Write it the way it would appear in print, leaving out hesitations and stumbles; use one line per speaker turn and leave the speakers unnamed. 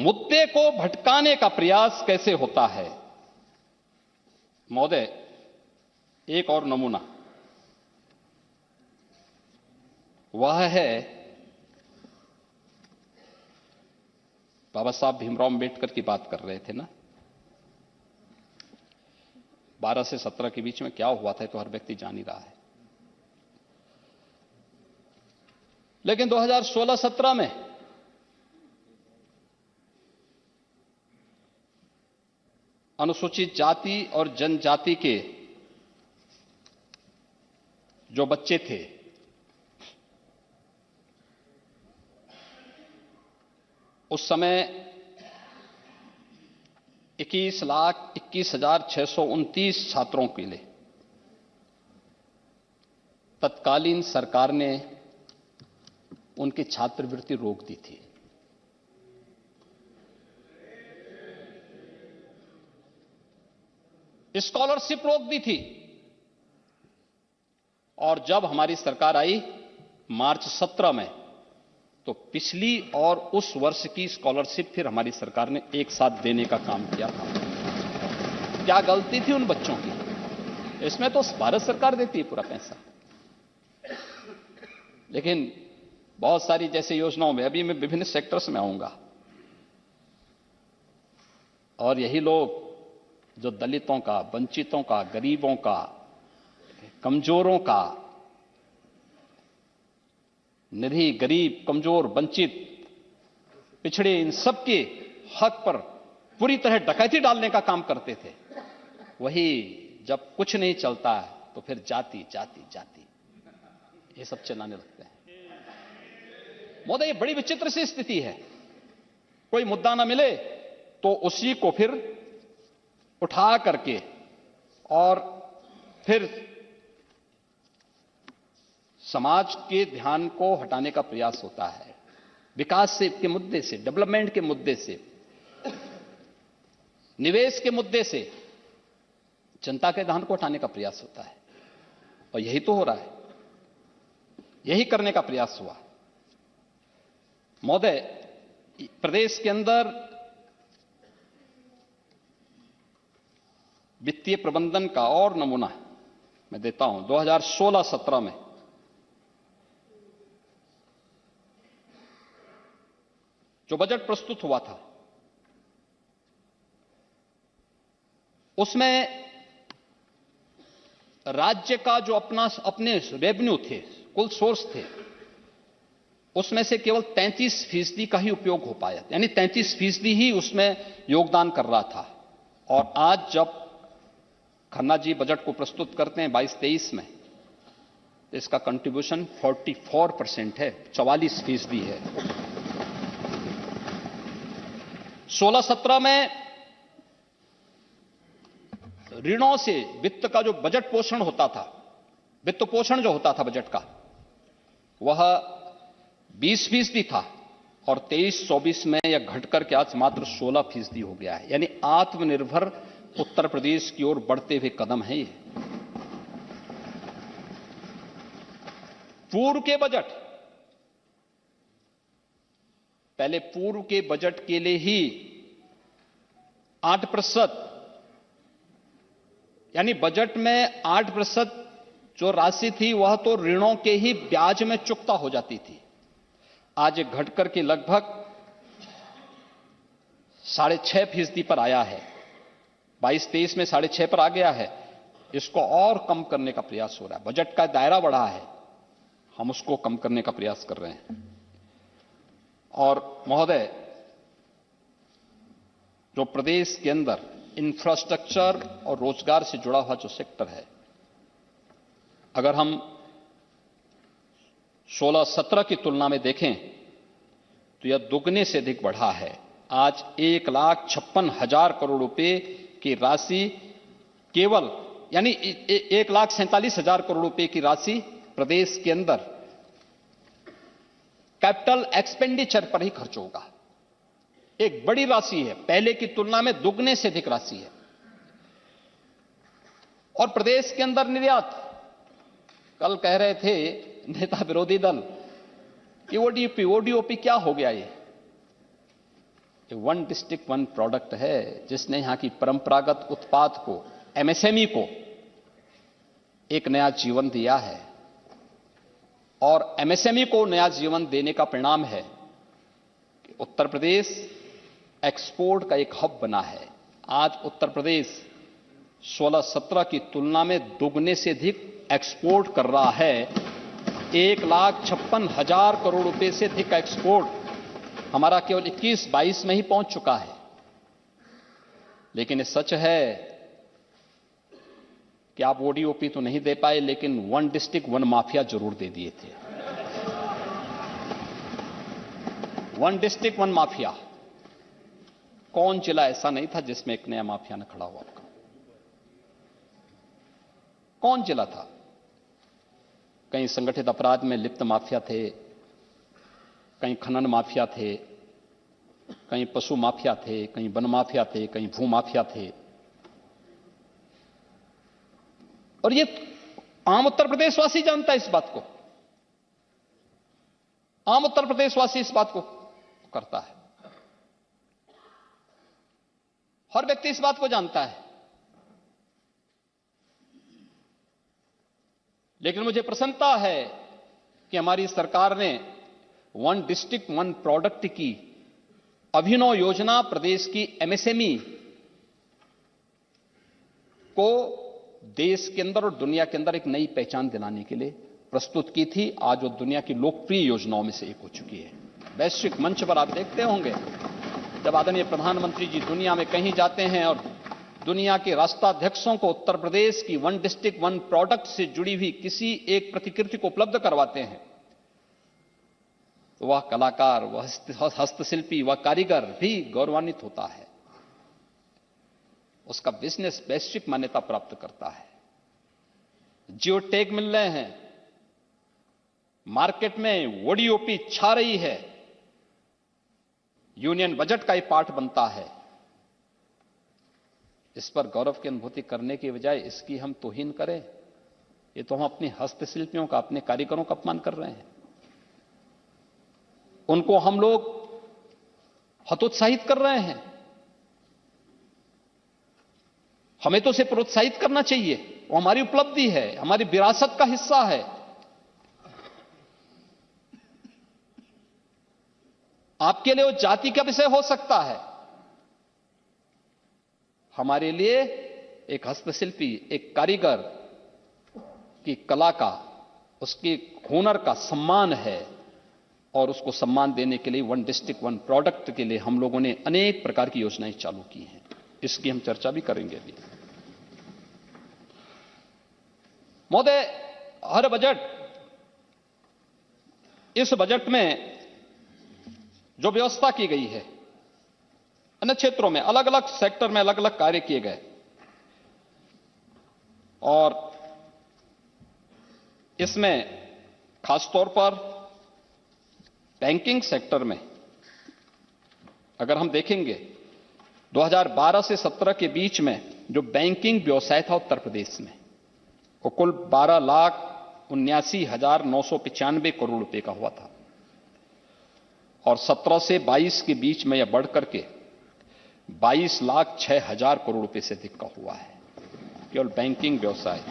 मुद्दे को भटकाने का प्रयास कैसे होता है। महोदय, एक और नमूना वह है बाबा साहब भीमराव अंबेडकर की बात कर रहे थे ना, 12 से 17 के बीच में क्या हुआ था तो हर व्यक्ति जान ही रहा है। लेकिन 2016-17 में अनुसूचित जाति और जनजाति के जो बच्चे थे उस समय 21,21,629 छात्रों के लिए तत्कालीन सरकार ने उनकी छात्रवृत्ति रोक दी थी। स्कॉलरशिप रोक दी थी। और जब हमारी सरकार आई मार्च 17 में, तो पिछली और उस वर्ष की स्कॉलरशिप फिर हमारी सरकार ने एक साथ देने का काम किया था। क्या गलती थी उन बच्चों की? इसमें तो भारत सरकार देती है पूरा पैसा। लेकिन बहुत सारी जैसे योजनाओं में, अभी मैं विभिन्न सेक्टर्स में आऊंगा, और यही लोग जो दलितों का, वंचितों का, गरीबों का, कमजोरों का, निरीह, गरीब, कमजोर, वंचित, पिछड़े, इन सबके हक पर पूरी तरह डकैती डालने का काम करते थे, वही जब कुछ नहीं चलता है तो फिर जाति जाति जाति ये सब चलाने लगते हैं। महोदय, ये बड़ी विचित्र सी स्थिति है। कोई मुद्दा ना मिले तो उसी को फिर उठा करके और फिर समाज के ध्यान को हटाने का प्रयास होता है। विकास के मुद्दे से, डेवलपमेंट के मुद्दे से, निवेश के मुद्दे से जनता के ध्यान को हटाने का प्रयास होता है। और यही तो हो रहा है, यही करने का प्रयास हुआ। महोदय, प्रदेश के अंदर वित्तीय प्रबंधन का और नमूना मैं देता हूं। 2016-17 में जो बजट प्रस्तुत हुआ था उसमें राज्य का जो अपने रेवेन्यू थे, कुल सोर्स थे, उसमें से केवल 33% का ही उपयोग हो पाया, यानी 33% ही उसमें योगदान कर रहा था। और आज जब खन्ना जी बजट को प्रस्तुत करते हैं 22-23 में, इसका कंट्रीब्यूशन 44% है, 44% है। 16-17 में ऋणों से वित्त का जो बजट पोषण होता था, वित्त पोषण जो होता था बजट का, वह 20% था, और 23-24 में यह घटकर के आज मात्र 16% हो गया है। यानी आत्मनिर्भर उत्तर प्रदेश की ओर बढ़ते हुए कदम है ये। पूर्व के बजट, पहले पूर्व के बजट के लिए ही 8%, यानी बजट में 8% जो राशि थी वह तो ऋणों के ही ब्याज में चुकता हो जाती थी। आज घटकर के लगभग 6.5% पर आया है। 22-23 में 6.5 पर आ गया है। इसको और कम करने का प्रयास हो रहा है। बजट का दायरा बढ़ा है, हम उसको कम करने का प्रयास कर रहे हैं। और महोदय, जो प्रदेश के अंदर इंफ्रास्ट्रक्चर और रोजगार से जुड़ा हुआ जो सेक्टर है, अगर हम 16-17 की तुलना में देखें तो यह दुगने से अधिक बढ़ा है। आज 1,56,000 करोड़ रुपए की राशि केवल, यानी 1,47,000 करोड़ रुपए की राशि प्रदेश के अंदर कैपिटल एक्सपेंडिचर पर ही खर्च होगा। एक बड़ी राशि है, पहले की तुलना में दुगने से अधिक राशि है। और प्रदेश के अंदर निर्यात, कल कह रहे थे नेता विरोधी दल कि ओडीओपी क्या हो गया ये? वन डिस्ट्रिक्ट वन प्रोडक्ट है जिसने यहां की परंपरागत उत्पाद को, एमएसएमई को एक नया जीवन दिया है। और एमएसएमई को नया जीवन देने का परिणाम है कि उत्तर प्रदेश एक्सपोर्ट का एक हब बना है। आज उत्तर प्रदेश 16-17 की तुलना में दोगुने से अधिक एक्सपोर्ट कर रहा है। 1,56,000 करोड़ रुपए से अधिक का एक्सपोर्ट हमारा केवल 21-22 में ही पहुंच चुका है। लेकिन ये सच है कि आप ओडीओपी तो नहीं दे पाए, लेकिन वन डिस्ट्रिक्ट वन माफिया जरूर दे दिए थे। वन डिस्ट्रिक्ट वन माफिया, कौन जिला ऐसा नहीं था जिसमें एक नया माफिया न खड़ा हुआ? आपका कौन जिला था? कहीं संगठित अपराध में लिप्त माफिया थे, कहीं खनन माफिया थे, कहीं पशु माफिया थे, कहीं वन माफिया थे, कहीं भू माफिया थे। और ये आम उत्तर प्रदेशवासी जानता है इस बात को। आम उत्तर प्रदेशवासी इस बात को करता है। हर व्यक्ति इस बात को जानता है। लेकिन मुझे प्रसन्नता है कि हमारी सरकार ने वन डिस्ट्रिक्ट वन प्रोडक्ट की अभिनव योजना प्रदेश की एमएसएमई को देश के अंदर और दुनिया के अंदर एक नई पहचान दिलाने के लिए प्रस्तुत की थी। आज वो दुनिया की लोकप्रिय योजनाओं में से एक हो चुकी है। वैश्विक मंच पर आप देखते होंगे, जब आदरणीय प्रधानमंत्री जी दुनिया में कहीं जाते हैं और दुनिया के राष्ट्राध्यक्षों को उत्तर प्रदेश की वन डिस्ट्रिक्ट वन प्रोडक्ट से जुड़ी हुई किसी एक प्रतिकृति को उपलब्ध करवाते हैं, तो वह कलाकार, वह हस्तशिल्पी, वह कारीगर भी गौरवान्वित होता है। उसका बिजनेस वैश्विक मान्यता प्राप्त करता है। जियो टैग मिल रहे हैं, मार्केट में ओडीओपी छा रही है, यूनियन बजट का एक पार्ट बनता है। इस पर गौरव की अनुभूति करने की बजाय इसकी हम तौहीन करें, ये तो हम अपने हस्तशिल्पियों का, अपने कारीगरों का अपमान कर रहे हैं। उनको हम लोग हतोत्साहित कर रहे हैं। हमें तो उसे प्रोत्साहित करना चाहिए। वो हमारी उपलब्धि है, हमारी विरासत का हिस्सा है। आपके लिए वो जाति का विषय हो सकता है, हमारे लिए एक हस्तशिल्पी, एक कारीगर की कला का, उसके हुनर का सम्मान है। और उसको सम्मान देने के लिए वन डिस्ट्रिक्ट वन प्रोडक्ट के लिए हम लोगों ने अनेक प्रकार की योजनाएं चालू की हैं। इसकी हम चर्चा भी करेंगे अभी। महोदय, हर बजट, इस बजट में जो व्यवस्था की गई है, अन्य क्षेत्रों में अलग अलग सेक्टर में अलग अलग कार्य किए गए, और इसमें खासतौर पर बैंकिंग सेक्टर में अगर हम देखेंगे 2012 से 17 के बीच में जो बैंकिंग व्यवसाय था उत्तर प्रदेश में, वो कुल 12,79,995 करोड़ रुपए का हुआ था। और 17 से 22 के बीच में यह बढ़ करके 22,06,000 करोड़ रुपए से अधिक का हुआ है, केवल बैंकिंग व्यवसाय।